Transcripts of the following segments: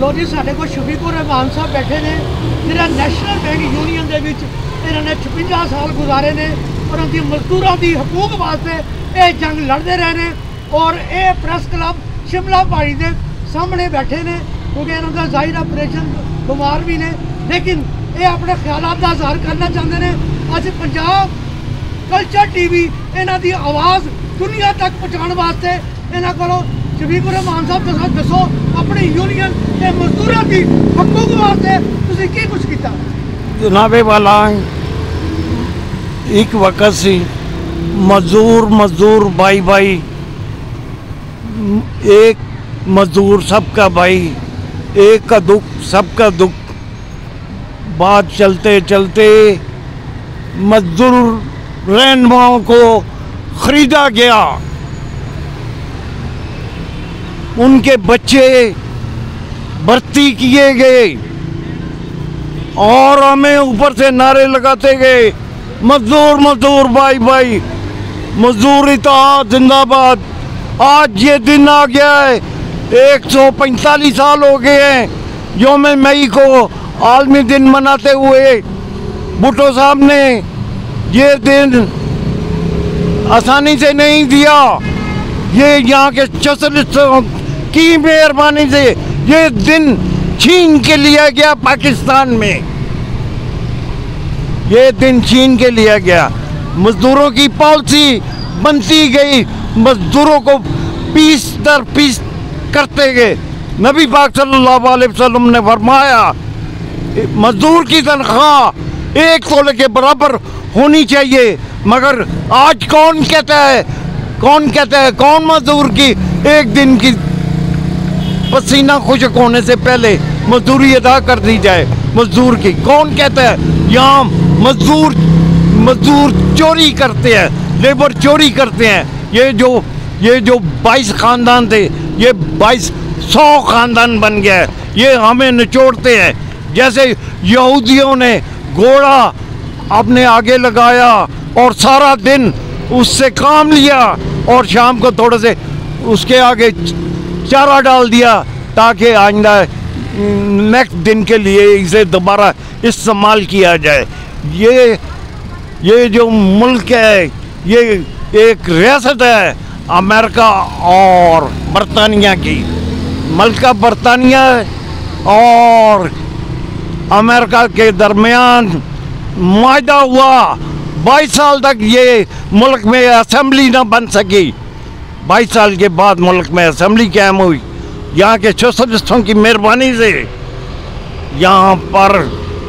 ਲੋ ਜੀ ਸਾਡੇ ਕੋਲ ਸ਼ਫੀਕੁਰ ਰਹਿਮਾਨ ਸਾਹਿਬ ਬੈਠੇ ਨੇ ਜਿਹੜਾ ਨੈਸ਼ਨਲ ਬੈਂਕ ਯੂਨੀਅਨ ਦੇ ਵਿੱਚ ਇਹਨਾਂ ਨੇ 56 ਸਾਲ ਗੁਜ਼ਾਰੇ ਨੇ और उनकी मजदूरों की हकूक वास्ते ये जंग लड़ते रहे हैं। और ये प्रेस क्लब शिमला पहाड़ी के सामने बैठे ने क्योंकि इन्होंने जाहिर ऑपरेशन बीमार भी ने, लेकिन ये अपने ख्यालात का इजहार करना चाहते हैं। अज पंजाब कल्चर टीवी इन्हों की आवाज़ दुनिया तक पहुँचाने वास्ते इन्हों को शफीकुर रहमान साहब दसो अपनी यूनियन के मजदूरों की हकूक वास्ते तुसीं की कुछ किया? जनाबे वाला एक वक्त से मजदूर भाई भाई, एक मजदूर सबका भाई, एक का दुख सबका दुख। बात चलते चलते मजदूर रहनुमाओं को खरीदा गया, उनके बच्चे भर्ती किए गए और हमें ऊपर से नारे लगाते गए मजदूर मजदूर भाई भाई, मजदूर इत्तेहाद जिंदाबाद। आज ये दिन आ गया है, 145 साल हो गए हैं यौम मई को आलमी दिन मनाते हुए। भुट्टो साहब ने ये दिन आसानी से नहीं दिया, ये यहाँ के सोशलिस्टों की मेहरबानी से ये दिन छीन के लिया गया पाकिस्तान में। ये दिन छीन के लिया गया, मजदूरों की पॉलिसी बनती गई, मजदूरों को पीस दर पीस करते गए। नबी पाक सल्लल्लाहु अलैहि वसल्लम ने फरमाया मजदूर की तनख्वाह 1 तोले के बराबर होनी चाहिए। मगर आज कौन कहता है कौन मजदूर की एक दिन की पसीना खुश्क होने से पहले मजदूरी अदा कर दी जाए? मजदूर की कौन कहता है? यहाँ मजदूर चोरी करते हैं, लेबर चोरी करते हैं। ये जो 22 खानदान थे, ये 2200 खानदान बन गया है। ये हमें निचोड़ते हैं, जैसे यहूदियों ने घोड़ा अपने आगे लगाया और सारा दिन उससे काम लिया और शाम को थोड़े से उसके आगे चारा डाल दिया ताकि आइंदा नेक्स्ट दिन के लिए इसे दोबारा इस्तेमाल किया जाए। ये जो मुल्क है ये एक रियासत है अमेरिका और बरतानिया की। मुल्क बरतानिया और अमेरिका के दरमियान मायदा हुआ, 22 साल तक ये मुल्क में असेंबली ना बन सकी। 22 साल के बाद मुल्क में असेंबली कायम हुई। यहाँ के सोशलिस्टों की मेहरबानी से यहाँ पर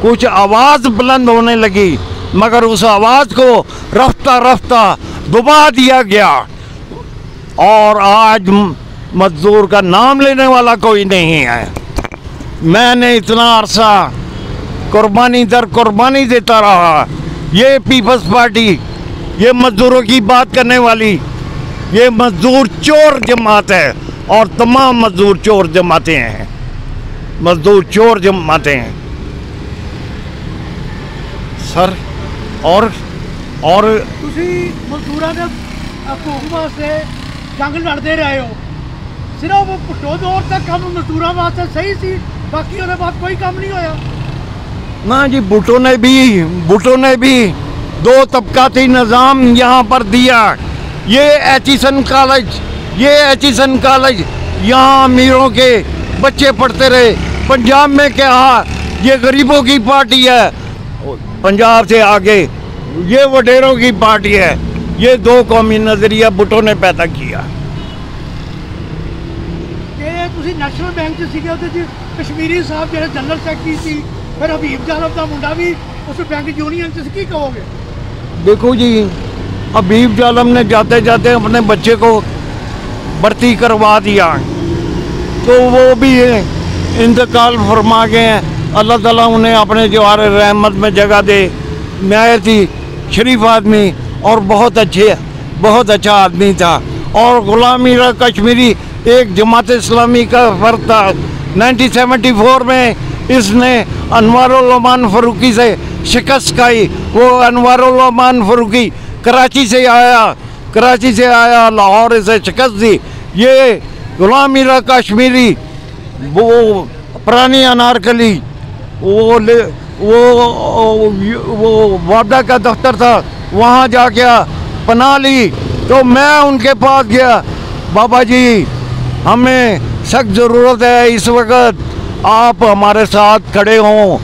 कुछ आवाज़ बुलंद होने लगी, मगर उस आवाज़ को रफ्ता रफ्ता दबा दिया गया और आज मजदूर का नाम लेने वाला कोई नहीं है। मैंने इतना अरसा कुर्बानी दर कुर्बानी देता रहा। ये पीपल्स पार्टी, ये मजदूरों की बात करने वाली, ये मजदूर चोर जमात है और तमाम मजदूर चोर जमाते हैं, मजदूर चोर जमाते हैं सर। और मजदूरों के हकूक वास्ते जंग लड़ते रहे हो, सिर्फ भुट्टो दौर तक काम मजदूरों वास्ते सही सी, बाकी उसके बाद कोई काम नहीं होया ना जी। भुट्टो ने भी 2 तबकाती निज़ाम यहाँ पर दिया। ये एचिसन कॉलेज यहाँ अमीरों के बच्चे पढ़ते रहे। पंजाब में क्या, ये गरीबों की पार्टी है। पंजाब से आगे ये वडेरों की पार्टी है। ये 2 कौमी नजरिया भुट्टो ने पैदा किया। नैशनल बैंक कश्मीरी साहब जो जनरल सैकटरी सी, फिर हबीब जालम का मुंडा भी उस बैंक यूनियन की कहोगे? देखो जी, हबीब जालम ने जाते जाते अपने बच्चे को भर्ती करवा दिया, तो वो भी इंतकाल फरमा गए हैं। अल्लाह ताला उन्हें अपने जवार रहमत में जगह दे। नहायती शरीफ आदमी और बहुत अच्छा आदमी था। और गुलाम मीरा कश्मीरी एक जमात इस्लामी का फर्द था। 1974 में इसने अनवारुल अमान फ़ारूकी से शिकस्त खाई। वो अनवारुल अमान फ़ारूकी कराची से आया, लाहौर से शिकस्त दी। ये गुलाम मीरा कश्मीरी वो पुरानी अनारकली, वो वादा का दफ्तर था, वहाँ जाके पनाह ली। तो मैं उनके पास गया, बाबा जी हमें सख्त ज़रूरत है इस वक्त, आप हमारे साथ खड़े हों।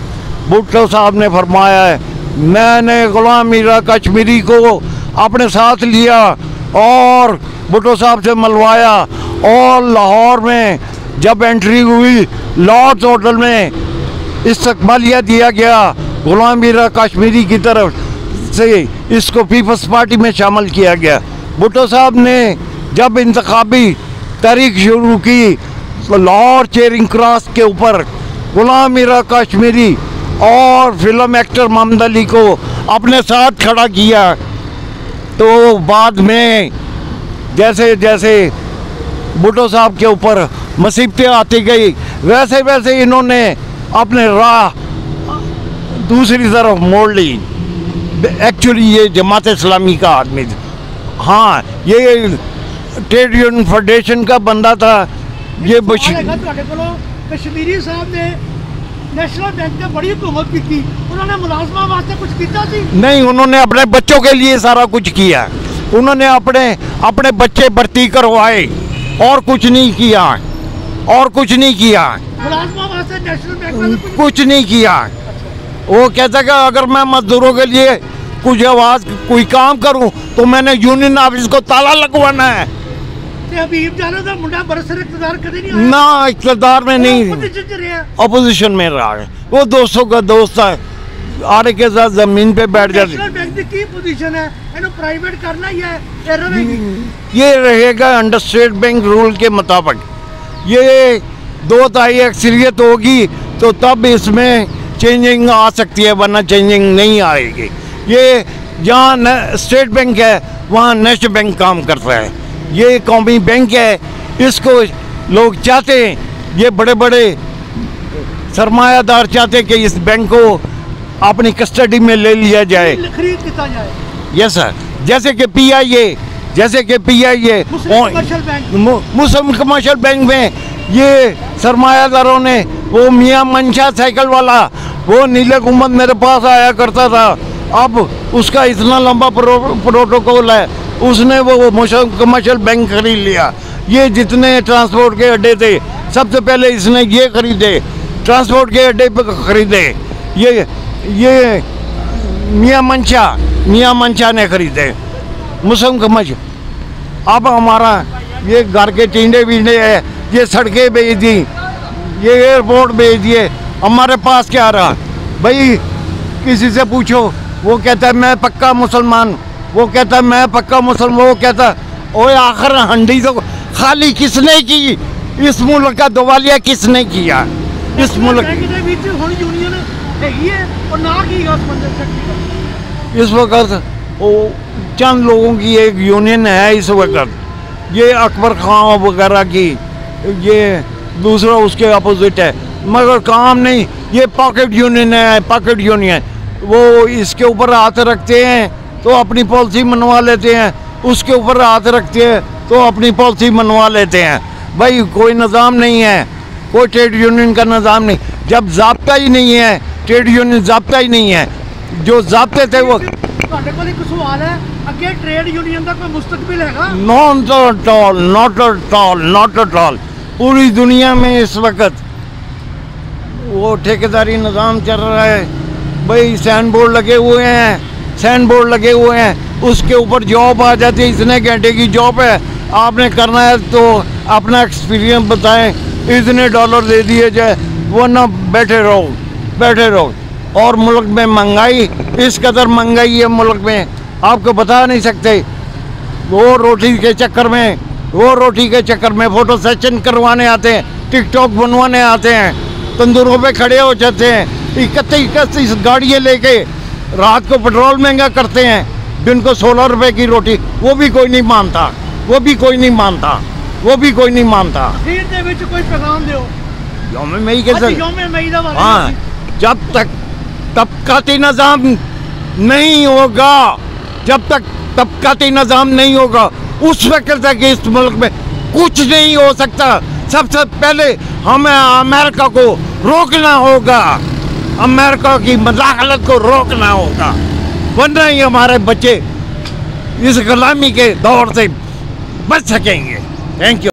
भुट्टो साहब ने फरमाया है, मैंने गुलाम मीरा कश्मीरी को अपने साथ लिया और भुट्टो साहब से मिलवाया, और लाहौर में जब एंट्री हुई लॉर्ड्स होटल में इस्तकबालिया दिया गया गुलाम मीरा कश्मीरी की तरफ से, इसको पीपल्स पार्टी में शामिल किया गया। भुट्टो साहब ने जब इंतखाबी तहरीक शुरू की तो लाहौर चेरिंग क्रॉस के ऊपर गुलाम मीरा कश्मीरी और फिल्म एक्टर मोहम्मद अली को अपने साथ खड़ा किया। तो बाद में जैसे जैसे भुट्टो साहब के ऊपर मुसीबतें आती गई, वैसे वैसे इन्होंने अपने राह दूसरी तरफ मोड़ ली। एक्चुअली ये जमात इस्लामी का आदमी था, हाँ ये ट्रेड यूनियन फेडरेशन का बंदा था। ये कश्मीरी साहब ने नेशनल बैंक में बड़ी हुकूमत की थी, उन्होंने मुलाजमा वास्ते कुछ किया थी? नहीं, उन्होंने अपने बच्चों के लिए सारा कुछ किया। उन्होंने अपने बच्चे भर्ती करवाए और कुछ नहीं किया, और कुछ नहीं किया, मुलाजमा वास्ते नेशनल बैंक में कुछ नहीं किया। वो कहता कि अगर मैं मजदूरों के लिए कुछ आवाज कोई काम करूं तो मैंने यूनियन ऑफिस को ताला लगवाना है। हबीब जाना था मुंडा बरसर इक़्तिदार कभी नहीं आया ना, इक़्तिदार में नहीं, अपोजिशन में रहा है। वो दोस्तों का दोस्त है, आरे के साथ जमीन पे बैठ जाते। नेशनल बैंक की पोजीशन है, इन्हें प्राइवेट करना ही है, ये रहेगा अंडर स्टेट बैंक रूल के मुताबिक। ये 2/3 अक्सरियत होगी तो तब इसमें चेंजिंग आ सकती है, वरना चेंजिंग नहीं आएगी। ये जहाँ स्टेट बैंक है वहाँ नेशनल बैंक काम करता है। ये कौमी बैंक है, इसको लोग चाहते हैं, ये बड़े बड़े सरमायादार चाहते हैं कि इस बैंक को अपनी कस्टडी में ले लिया जाए, खरीद किया जाए। यस सर, जैसे कि PIA मुस्लिम कमर्शियल बैंक में ये सरमायादारों ने, वो मियां मंशा साइकिल वाला, वो नीले गुम्बद मेरे पास आया करता था, अब उसका इतना लंबा प्रोटोकॉल है, उसने वो मुस्लिम कमर्शियल बैंक खरीद लिया। ये जितने ट्रांसपोर्ट के अड्डे थे सबसे पहले इसने ये खरीदे, ट्रांसपोर्ट के अड्डे पर खरीदे, ये मियां मंशा ने खरीदे मुस्लिम कमर्शियल। अब हमारा ये घर के टींडे वींडे है, ये सड़कें बेच दी, ये एयरपोर्ट बेच दिए, हमारे पास क्या रहा? भाई किसी से पूछो, वो कहता है मैं पक्का मुसलमान, वो कहता है मैं पक्का मुसलमान, वो कहता ओए आखिर हंडी तो खाली किसने की? इस मुल्क का दिवालिया किसने किया? इस मुल्क इस वक्त वो चंद लोगों की एक यूनियन है इस वक्त, ये अकबर खान वगैरह की, ये दूसरा उसके अपोजिट है, मगर काम नहीं। ये पॉकेट यूनियन है, पॉकेट यूनियन, वो इसके ऊपर हाथ रखते हैं तो अपनी पॉलिसी मनवा लेते हैं, उसके ऊपर हाथ रखते हैं तो अपनी पॉलिसी मनवा लेते हैं। भाई कोई निज़ाम नहीं है, कोई ट्रेड यूनियन का निज़ाम नहीं। जब ज़ाब्ता ही नहीं है, ट्रेड यूनियन ज़ाब्ता ही नहीं है, जो ज़ाब्ते थे वो। एक सवाल है, अगे ट्रेड यूनियन का कोई मुस्तकबिल हैगा? Not at all. पूरी दुनिया में इस वक्त वो ठेकेदारी निज़ाम चल रहा है। भाई साइन बोर्ड लगे हुए हैं, उसके ऊपर जॉब आ जाती है, इतने घंटे की जॉब है, आपने करना है तो अपना एक्सपीरियंस बताएं, इतने डॉलर दे दिए जाए, वरना बैठे रहो। और मुल्क में महंगाई, इस कदर महंगाई है मुल्क में, आपको बता नहीं सकते। वो रोटी के चक्कर में फोटो सेशन करवाने आते हैं, टिकटॉक बनवाने आते हैं, तंदूरों पे खड़े हो जाते हैं, 31 गाड़ियाँ लेके रात को पेट्रोल महंगा करते हैं, दिन को 16 रुपए की रोटी, वो भी कोई नहीं मानता। कोई पैगाम दो यौम मई के साथ। हाँ, जब तक तबकाती निज़ाम नहीं होगा, उस वक्त तक इस मुल्क में कुछ नहीं हो सकता। सबसे पहले हमें अमेरिका को रोकना होगा, अमेरिका की मदाखलत को रोकना होगा, वरना ही हमारे बच्चे इस गुलामी के दौर से बच सकेंगे। Thank you.